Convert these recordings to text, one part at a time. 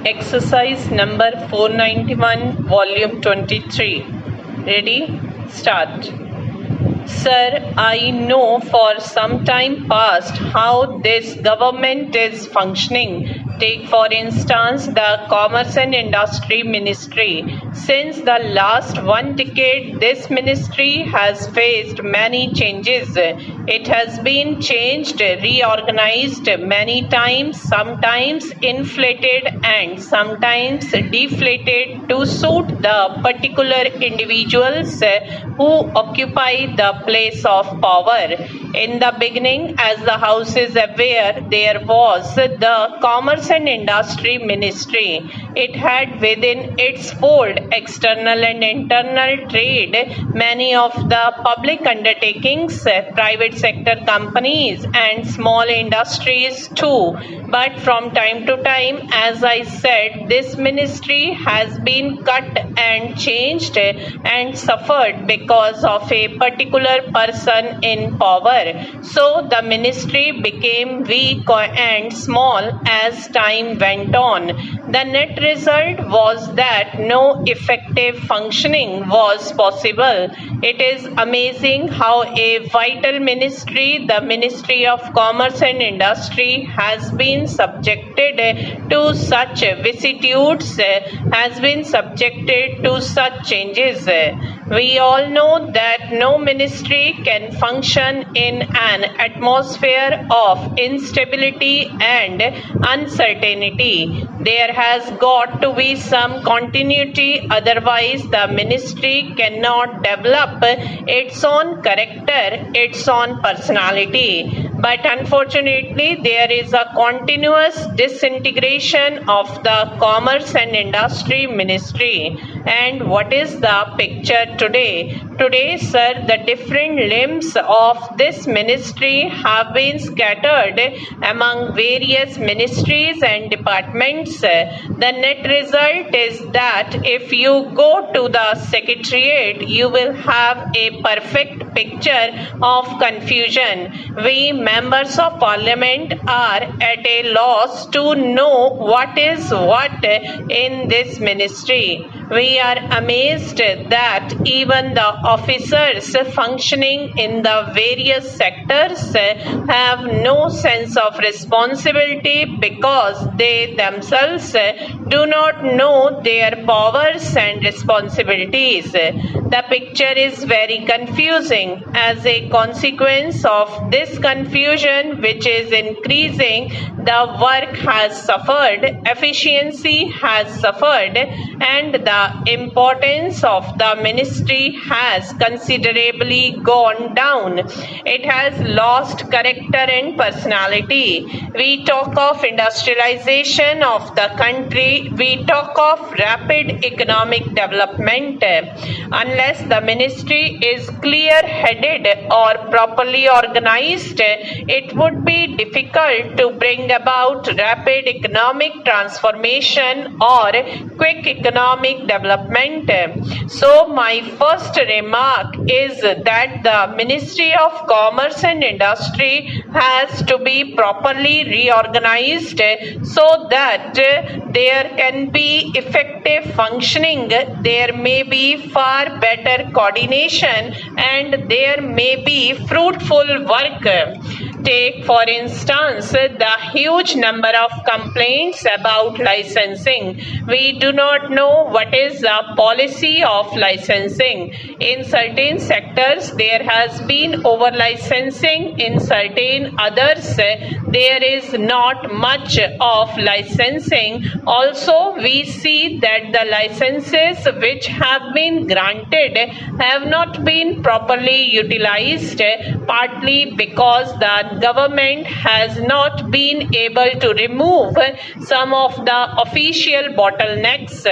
Exercise number 491, volume 23. Ready? Start. Sir, I know for some time past how this government is functioning. Take for instance the Commerce and Industry Ministry. Since the last 1 decade, this ministry has faced many changes. It has been changed, reorganized many times, sometimes inflated and sometimes deflated to suit the particular individuals who occupy the place of power. In the beginning, as the House is aware, there was the Commerce and Industry Ministry. It had within its fold external and internal trade, many of the public undertakings, private sector companies and small industries too. But from time to time, as I said, this ministry has been cut and changed and suffered because of a particular person in power. So the ministry became weak and small as time went on. The net result was that no effective functioning was possible. It is amazing how a vital ministry, the Ministry of Commerce and Industry, has been subjected to such vicissitudes, has been subjected to such changes. We all know that no ministry can function in an atmosphere of instability and uncertainty. There has got to be some continuity, otherwise the ministry cannot develop its own character, its own personality. But unfortunately, there is a continuous disintegration of the Commerce and Industry Ministry. And what is the picture today? Today, sir, the different limbs of this ministry have been scattered among various ministries and departments. The net result is that if you go to the Secretariat, you will have a perfect picture of confusion. We members of Parliament are at a loss to know what is what in this ministry. We are amazed that even the officers functioning in the various sectors have no sense of responsibility because they themselves do not know their powers and responsibilities. The picture is very confusing. As a consequence of this confusion, which is increasing, the work has suffered, efficiency has suffered, and the importance of the ministry has considerably gone down. It has lost character and personality. We talk of industrialization of the country, we talk of rapid economic development. Unless the ministry is clear-headed or properly organized, it would be difficult to bring about rapid economic transformation or quick economic development. So my first remark is that the Ministry of Commerce and Industry has to be properly reorganized so that there can be effective functioning, there may be far better coordination, and there may be fruitful work. Take for instance the huge number of complaints about licensing. We do not know what is the policy of licensing. In certain sectors there has been over licensing, in certain others there is not much of licensing. Also we see that the licenses which have been granted have not been properly utilized, partly because the government has not been able to remove some of the official bottlenecks.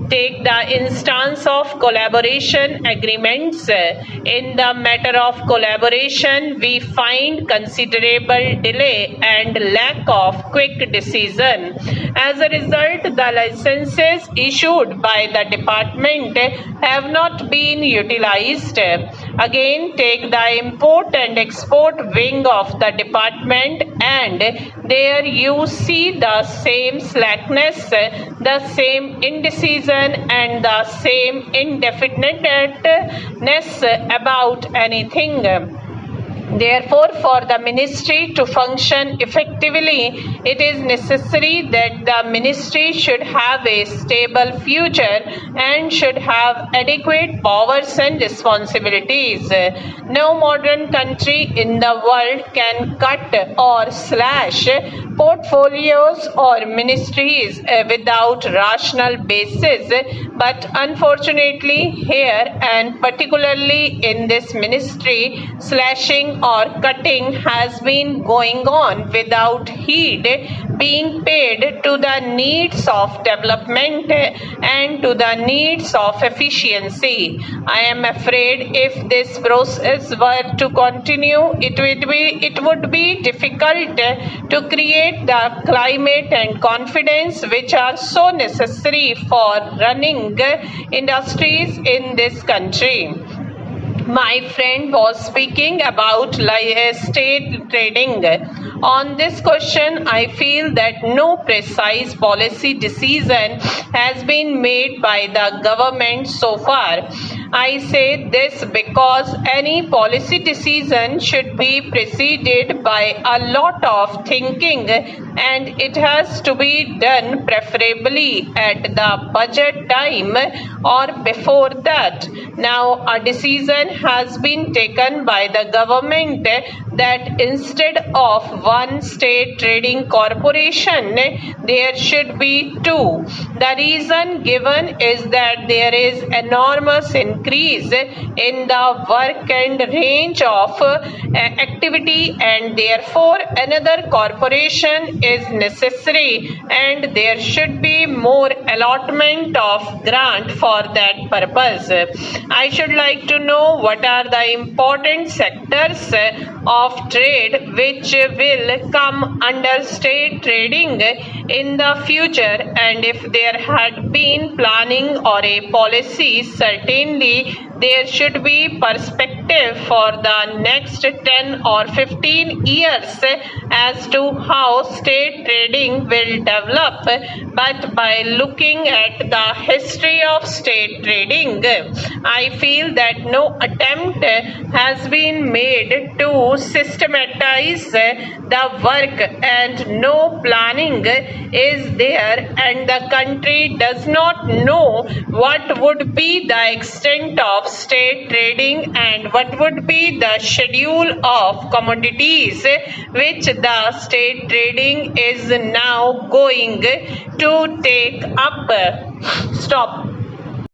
Take the instance of collaboration agreements. In the matter of collaboration, we find considerable delay and lack of quick decision. As a result, the licenses issued by the department have not been utilized. Again, take the import and export wing of the department, and there you see the same slackness, the same indecision, and the same indefiniteness about anything. Therefore, for the ministry to function effectively, it is necessary that the ministry should have a stable future and should have adequate powers and responsibilities. No modern country in the world can cut or slash portfolios or ministries without rational basis, but unfortunately here, and particularly in this ministry, slashing or cutting has been going on without heed being paid to the needs of development and to the needs of efficiency. I am afraid if this process were to continue, it would be difficult to create the climate and confidence which are so necessary for running industries in this country. My friend was speaking about state trading. On this question, I feel that no precise policy decision has been made by the government so far. I say this because any policy decision should be preceded by a lot of thinking, and it has to be done preferably at the budget time or before that. Now, a decision has been taken by the government that instead of one state trading corporation, there should be two. The reason given is that there is enormous increase in the work and range of activity, and therefore another corporation is necessary, and there should be more allotment of grant for that purpose. I should like to know what are the important sectors of trade which will come under state trading in the future, and if there had been planning or a policy, certainly there should be perspective for the next 10 or 15 years as to how state trading will develop. But by looking at the history of state trading, I feel that no attempt has been made to systematize the work, and no planning is there, and the country does not know what would be the extent of state trading and what would be the schedule of commodities which the state trading is now going to take up. Stop.